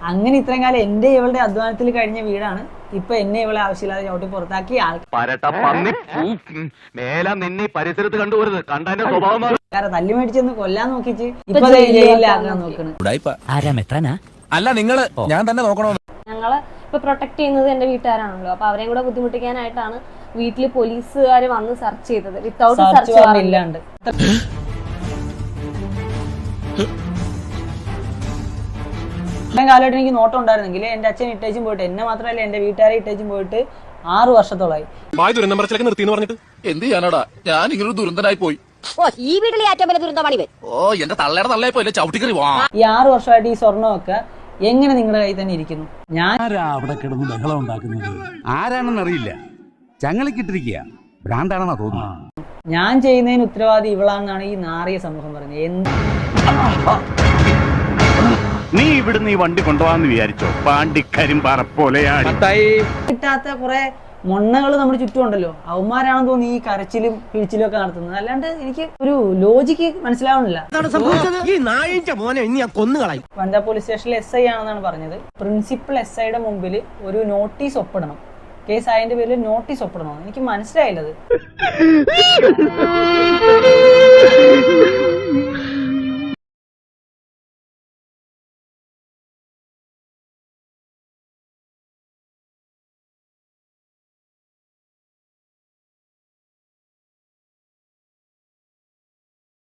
അങ്ങനെ ഇത്രയും കാലം എന്റെ ഇവളുടെ അധ്വാനത്തിൽ കഴിഞ്ഞ വീടാണ്. ഇപ്പൊ എന്നെ ഇവളെ ആവശ്യമില്ലാതെ ചവിട്ടി പുറത്താക്കി തല്ലി മേടിച്ചെന്ന് കൊല്ലാൻ നോക്കിച്ച് ഇപ്പൊ ജയിലിലാക്കാൻ നോക്കണ്. അല്ല നിങ്ങള് ഞാൻ തന്നെ നോക്കണോ? ഞങ്ങളെ ഇപ്പൊ പ്രൊട്ടക്ട് ചെയ്യുന്നത് എന്റെ വീട്ടുകാരാണല്ലോ. അപ്പൊ അവരെയും കൂടെ ബുദ്ധിമുട്ടിക്കാനായിട്ടാണ് വീട്ടില് പോലീസുകാര് വന്ന് സെർച്ച് ചെയ്തത്. വിത്തൗട്ട് സെർച്ച് വാറന്റ് ഇല്ലാണ്ട് ഇത്രയും കാലമായിട്ട് എനിക്ക് നോട്ടം ഉണ്ടായിരുന്നെങ്കിൽ എന്റെ അച്ഛൻ ഇട്ടേച്ചും പോയിട്ട്, എന്നെ മാത്രമല്ല എന്റെ വീട്ടുകാരെ ഇട്ടേച്ചും പോയിട്ട് 6 വർഷത്തോളമായി. പറഞ്ഞിട്ട് എന്ത് ചെയ്യാനാടാ, ഞാൻ ഇങ്ങനൊരു ദുരന്തനായി പോയി. ഈ വീട്ടിലെ ഏറ്റവും വലിയ ദുരന്തമാണ് ഇവൻ. എന്റെ തള്ളയുടെ തള്ളയെ പോലെ ചവിട്ടിക്കറി വാ. ഈ 6 വർഷമായിട്ട് ഈ സ്വർണ്ണമൊക്കെ എങ്ങനെ നിങ്ങളുടെ കയ്യിൽ തന്നെ ഇരിക്കുന്നു? ഞാൻ അവിടെ കിടന്ന് ബഹളം ഉണ്ടാക്കുന്നത് ആരാണെന്ന് അറിയില്ല. ചങ്ങലക്കിട്ടിരിക്കുക ഭ്രാന്താണെന്നാ തോന്നുന്നു. ഞാൻ ചെയ്യുന്നതിന് ഉത്തരവാദി ഇവളാണെന്നാണ് ഈ നാറിയ സമൂഹം പറയുന്നത്. നീ ഇവിടുന്ന് ഈ വണ്ടി കൊണ്ടുപോകാന്ന് വിചാരിച്ചോ? പാണ്ടിക്കരിമ്പാറ പോലെയാണ്. കിട്ടാത്ത കുറെ മൊണ്ണകൾ നമ്മുടെ ചുറ്റുമുണ്ടല്ലോ, അവന്മാരാണെന്ന് തോന്നി ഈ കരച്ചിലും പിഴിച്ചിലും ഒക്കെ നടത്തുന്നത്. അല്ലാണ്ട് എനിക്ക് ഒരു ലോജിക്ക് മനസ്സിലാവുന്നില്ല. പഞ്ചാബ് പോലീസ് സ്റ്റേഷനിൽ SI ആണെന്നാണ് പറഞ്ഞത്. പ്രിൻസിപ്പൽ SIയുടെ മുമ്പിൽ ഒരു നോട്ടീസ് ഒപ്പിടണം, കേസ് ആയതിന്റെ പേരിൽ നോട്ടീസ് ഒപ്പിടണം. എനിക്ക് മനസ്സിലായില്ലത്.